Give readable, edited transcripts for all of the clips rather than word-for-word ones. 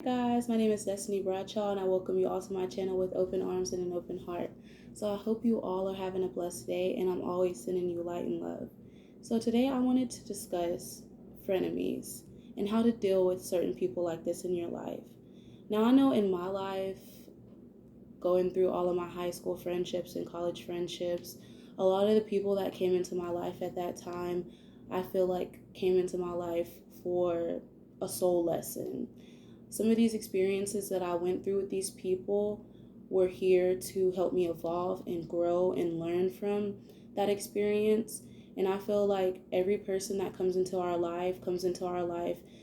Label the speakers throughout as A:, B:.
A: Guys, my name is Destini Bradshaw, and I welcome you all to my channel with open arms and an open heart. So I hope you all are having a blessed day, and I'm always sending you light and love. So today I wanted to discuss frenemies and how to deal with certain people like this in your life. Now I know in my life, going through all of my high school friendships and college friendships, a lot of the people that came into my life at that time, I feel like came into my life for a soul lesson. Some of these experiences that I went through with these people were here to help me evolve and grow and learn from that experience. And I feel like every person that comes into our life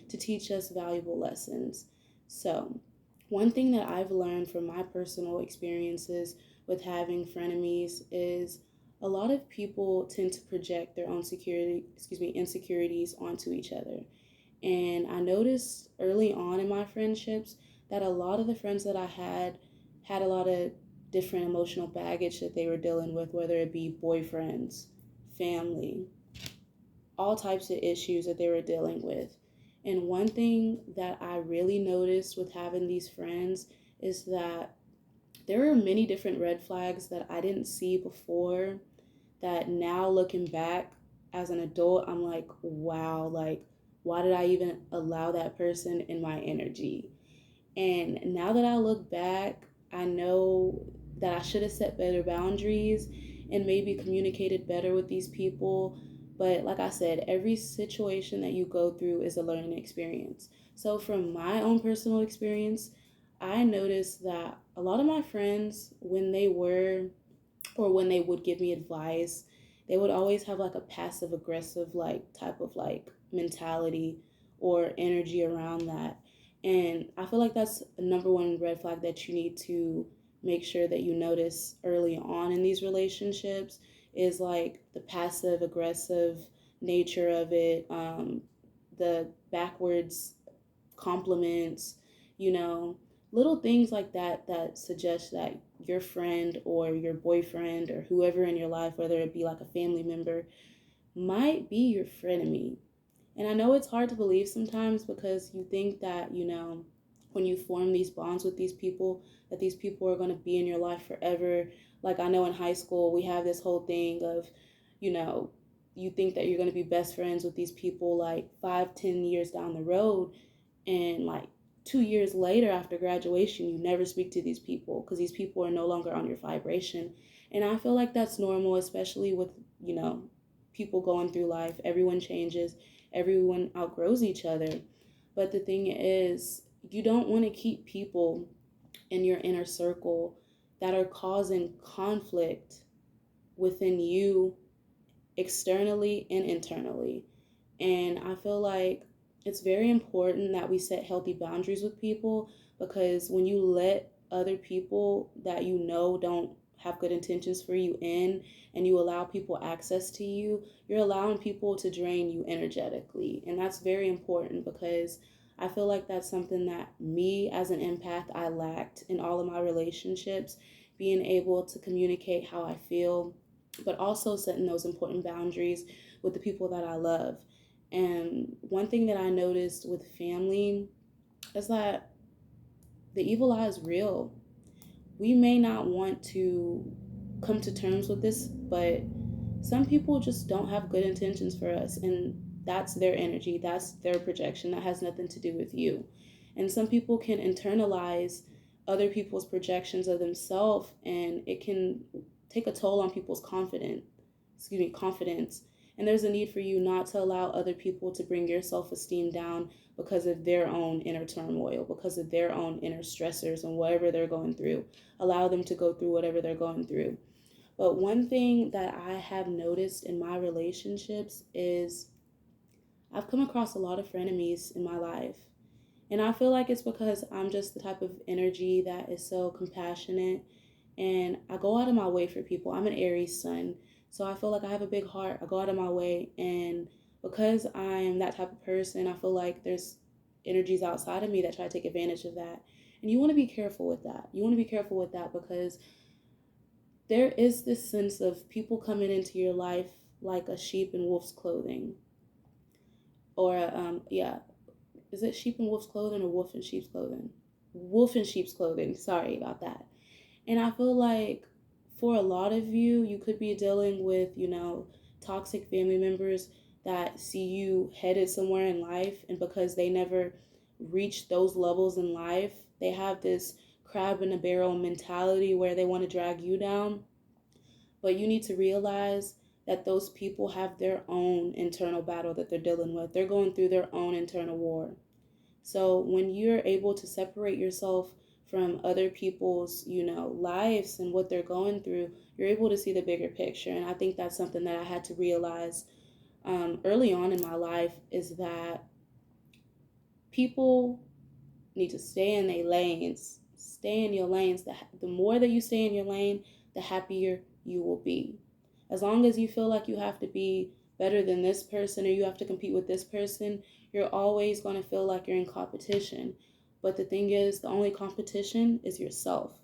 A: to teach us valuable lessons. So, one thing that I've learned from my personal experiences with having frenemies is a lot of people tend to project their own insecurities onto each other. And I noticed early on in my friendships that a lot of the friends that I had a lot of different emotional baggage that they were dealing with, whether it be boyfriends, family, all types of issues that they were dealing with. And one thing that I really noticed with having these friends is that there are many different red flags that I didn't see before that now looking back as an adult, I'm like, wow, like, why did I even allow that person in my energy? And now that I look back, I know that I should have set better boundaries and maybe communicated better with these people. But like I said, every situation that you go through is a learning experience. So, from my own personal experience, I noticed that a lot of my friends, when they would give me advice, they would always have like a passive aggressive like type of like mentality or energy around that. And I feel like that's a number one red flag that you need to make sure that you notice early on in these relationships is like the passive aggressive nature of it, the backwards compliments, you know, little things like that that suggest that your friend or your boyfriend or whoever in your life, whether it be like a family member, might be your frenemy. And I know it's hard to believe sometimes because you think that, when you form these bonds with these people, that these people are going to be in your life forever. Like I know in high school, we have this whole thing of, you know, you think that you're going to be best friends with these people like 5, 10 years down the road, and like 2 years later after graduation you never speak to these people because these people are no longer on your vibration. And I feel like that's normal, especially with people going through life. Everyone changes, everyone outgrows each other. But the thing is, you don't want to keep people in your inner circle that are causing conflict within you, externally and internally. And I feel like it's very important that we set healthy boundaries with people, because when you let other people that you know don't have good intentions for you in, and you allow people access to you, you're allowing people to drain you energetically. And that's very important because I feel like that's something that me as an empath, I lacked in all of my relationships, being able to communicate how I feel, but also setting those important boundaries with the people that I love. And one thing that I noticed with family is that the evil eye is real. We may not want to come to terms with this, but some people just don't have good intentions for us, and that's their energy, that's their projection. That has nothing to do with you. And some people can internalize other people's projections of themselves, and it can take a toll on people's confidence. And there's a need for you not to allow other people to bring your self-esteem down because of their own inner turmoil, because of their own inner stressors and whatever they're going through. Allow them to go through whatever they're going through. But one thing that I have noticed in my relationships is I've come across a lot of frenemies in my life. And I feel like it's because I'm just the type of energy that is so compassionate, and I go out of my way for people. I'm an Aries sun, so I feel like I have a big heart. I go out of my way, and because I'm that type of person, I feel like there's energies outside of me that try to take advantage of that. And you want to be careful with that. You want to be careful with that because there is this sense of people coming into your life like a sheep in wolf's clothing, or yeah, is it sheep in wolf's clothing or wolf in sheep's clothing? Wolf in sheep's clothing. Sorry about that. And I feel like for a lot of you, you could be dealing with, toxic family members that see you headed somewhere in life. And because they never reach those levels in life, they have this crab in a barrel mentality where they want to drag you down. But you need to realize that those people have their own internal battle that they're dealing with. They're going through their own internal war. So when you're able to separate yourself from other people's, lives and what they're going through, you're able to see the bigger picture. And I think that's something that I had to realize early on in my life, is that people need to stay in their lanes. Stay in your lanes. The more that you stay in your lane, the happier you will be. As long as you feel like you have to be better than this person or you have to compete with this person, you're always going to feel like you're in competition. But the thing is, the only competition is yourself.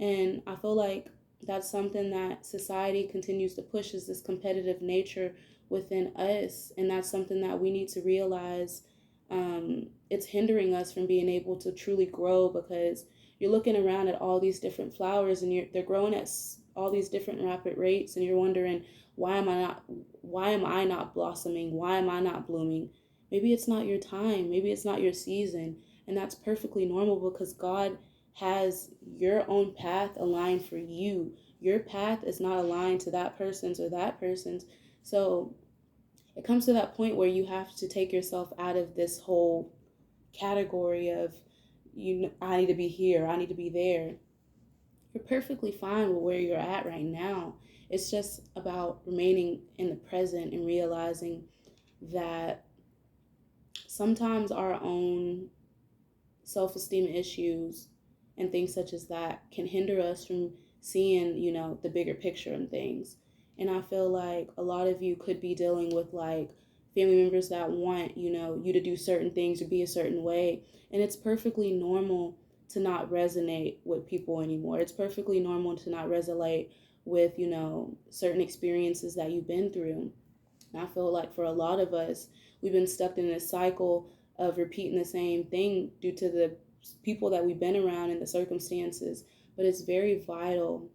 A: And I feel like that's something that society continues to push, is this competitive nature within us. And that's something that we need to realize. It's hindering us from being able to truly grow, because you're looking around at all these different flowers and they're growing at all these different rapid rates, and you're wondering, why am I not blossoming? Why am I not blooming? Maybe it's not your time. Maybe it's not your season. And that's perfectly normal, because God has your own path aligned for you. Your path is not aligned to that person's or that person's. So it comes to that point where you have to take yourself out of this whole category of, I need to be here, I need to be there. You're perfectly fine with where you're at right now. It's just about remaining in the present and realizing that sometimes our own self-esteem issues and things such as that can hinder us from seeing, the bigger picture and things. And I feel like a lot of you could be dealing with like family members that want, you to do certain things or be a certain way. And it's perfectly normal to not resonate with people anymore. It's perfectly normal to not resonate with, certain experiences that you've been through. And I feel like for a lot of us, we've been stuck in this cycle of repeating the same thing due to the people that we've been around and the circumstances. But it's very vital,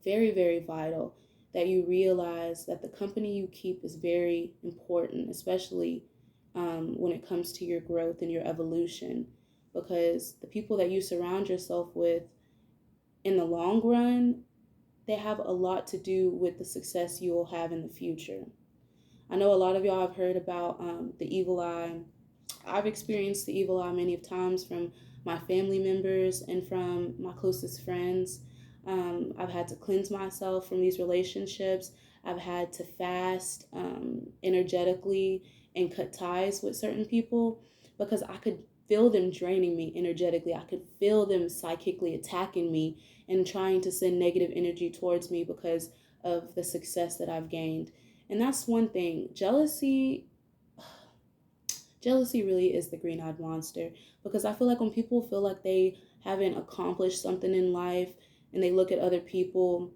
A: very, very vital that you realize that the company you keep is very important, especially when it comes to your growth and your evolution. Because the people that you surround yourself with in the long run, they have a lot to do with the success you will have in the future. I know a lot of y'all have heard about the evil eye. I've experienced the evil eye many of times from my family members and from my closest friends. I've had to cleanse myself from these relationships. I've had to fast energetically and cut ties with certain people, because I could feel them draining me energetically. I could feel them psychically attacking me and trying to send negative energy towards me because of the success that I've gained. And that's one thing. Jealousy really is the green-eyed monster, because I feel like when people feel like they haven't accomplished something in life and they look at other people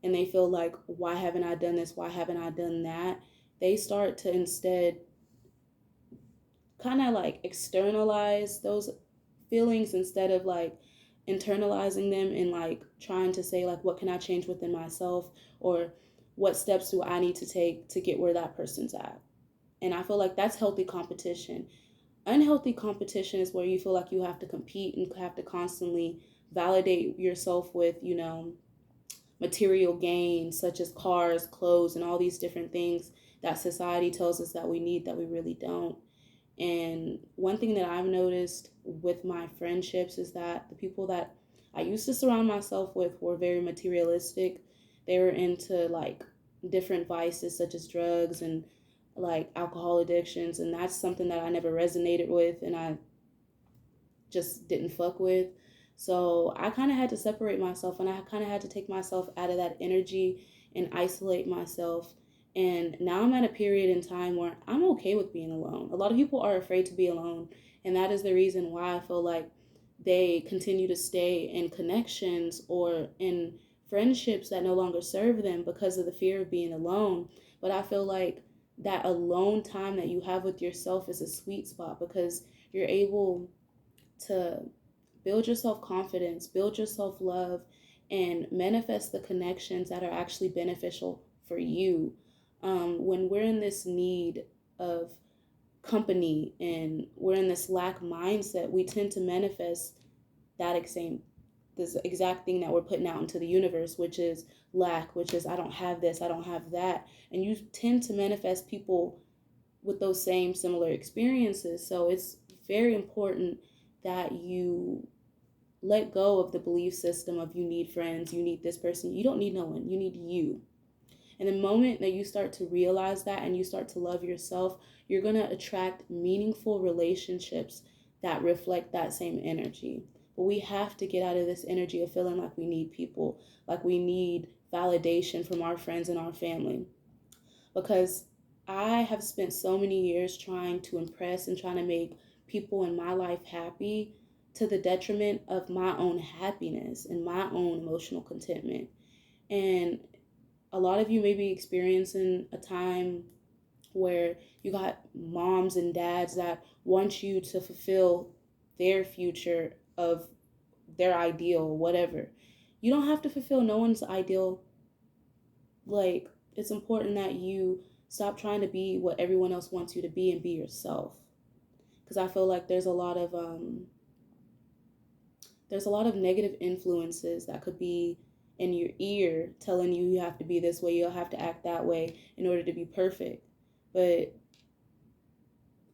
A: and they feel like, why haven't I done this? Why haven't I done that? They start to instead kind of like externalize those feelings instead of like internalizing them and like trying to say like, what can I change within myself, or what steps do I need to take to get where that person's at. And I feel like that's healthy competition. Unhealthy competition is where you feel like you have to compete and have to constantly validate yourself with, material gains such as cars, clothes, and all these different things that society tells us that we need that we really don't. And one thing that I've noticed with my friendships is that the people that I used to surround myself with were very materialistic. They were into like different vices such as drugs and like alcohol addictions, and that's something that I never resonated with and I just didn't fuck with. So I kind of had to separate myself, and I kind of had to take myself out of that energy and isolate myself. And now I'm at a period in time where I'm okay with being alone. A lot of people are afraid to be alone, and that is the reason why I feel like they continue to stay in connections or in friendships that no longer serve them because of the fear of being alone. But I feel like that alone time that you have with yourself is a sweet spot, because you're able to build your self-confidence, build your self-love, and manifest the connections that are actually beneficial for you. When we're in this need of company and we're in this lack mindset, we tend to manifest that same this exact thing that we're putting out into the universe, which is lack, which is I don't have this, I don't have that. And you tend to manifest people with those same similar experiences. So it's very important that you let go of the belief system of you need friends, you need this person. You don't need no one, you need you. And the moment that you start to realize that and you start to love yourself, you're going to attract meaningful relationships that reflect that same energy. But we have to get out of this energy of feeling like we need people, like we need validation from our friends and our family. Because I have spent so many years trying to impress and trying to make people in my life happy to the detriment of my own happiness and my own emotional contentment. And a lot of you may be experiencing a time where you got moms and dads that want you to fulfill their future of their ideal, whatever. You don't have to fulfill no one's ideal. Like, it's important that you stop trying to be what everyone else wants you to be and be yourself. Because I feel like there's a lot of negative influences that could be in your ear telling you you have to be this way, you'll have to act that way in order to be perfect. But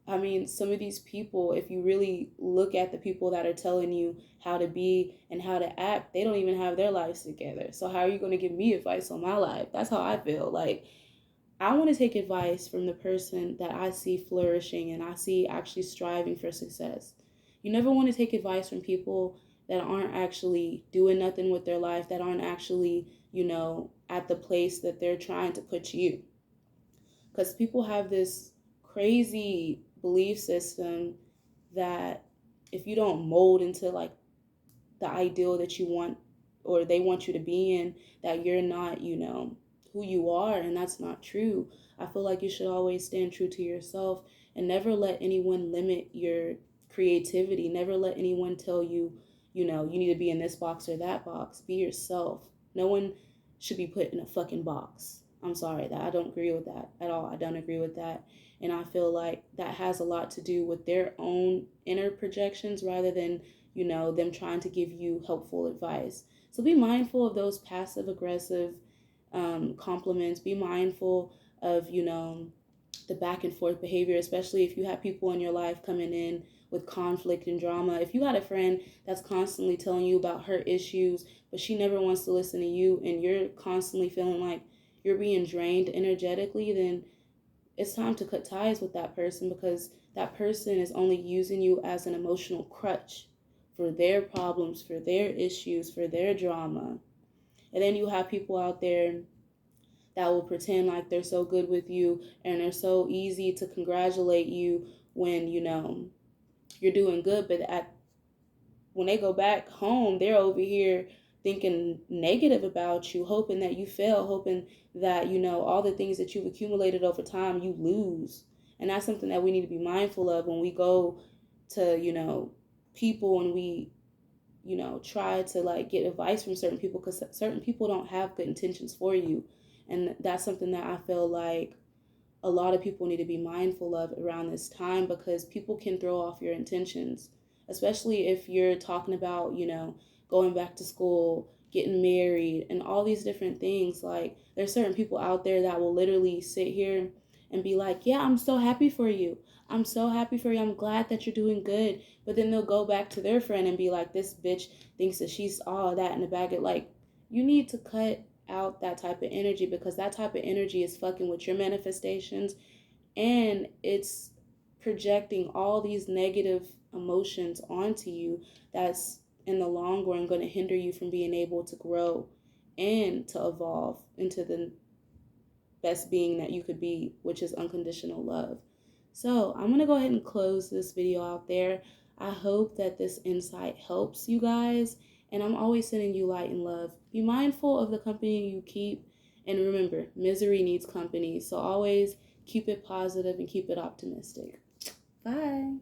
A: I mean, some of these people, if you really look at the people that are telling you how to be and how to act, they don't even have their lives together. So how are you going to give me advice on my life? That's how I feel. Like, I want to take advice from the person that I see flourishing and I see actually striving for success. You never want to take advice from people that aren't actually doing nothing with their life, that aren't actually, at the place that they're trying to put you. Because people have this crazy belief system that if you don't mold into like the ideal that you want or they want you to be in, that you're not, who you are, and that's not true. I feel like you should always stand true to yourself and never let anyone limit your creativity. Never let anyone tell you, you need to be in this box or that box. Be yourself. No one should be put in a fucking box. I'm sorry that I don't agree with that at all. I don't agree with that. And I feel like that has a lot to do with their own inner projections rather than, them trying to give you helpful advice. So be mindful of those passive aggressive compliments. Be mindful of, the back and forth behavior, especially if you have people in your life coming in with conflict and drama. If you got a friend that's constantly telling you about her issues, but she never wants to listen to you and you're constantly feeling like you're being drained energetically, then it's time to cut ties with that person because that person is only using you as an emotional crutch for their problems, for their issues, for their drama. And then you have people out there that will pretend like they're so good with you and they're so easy to congratulate you when, you're doing good. But when they go back home, they're over here thinking negative about you, hoping that you fail, hoping that, all the things that you've accumulated over time, you lose. And that's something that we need to be mindful of when we go to, people and we, try to like get advice from certain people because certain people don't have good intentions for you. And that's something that I feel like a lot of people need to be mindful of around this time because people can throw off your intentions, especially if you're talking about, going back to school, getting married, and all these different things. Like, there's certain people out there that will literally sit here and be like, yeah, I'm so happy for you. I'm so happy for you. I'm glad that you're doing good. But then they'll go back to their friend and be like, this bitch thinks that she's all that in the bag of like, you need to cut out that type of energy because that type of energy is fucking with your manifestations and it's projecting all these negative emotions onto you that's in the long run going to hinder you from being able to grow and to evolve into the best being that you could be, which is unconditional love. So I'm going to go ahead and close this video out there. I hope that this insight helps you guys, and I'm always sending you light and love. Be mindful of the company you keep, and remember, misery needs company. So always keep it positive and keep it optimistic. Bye.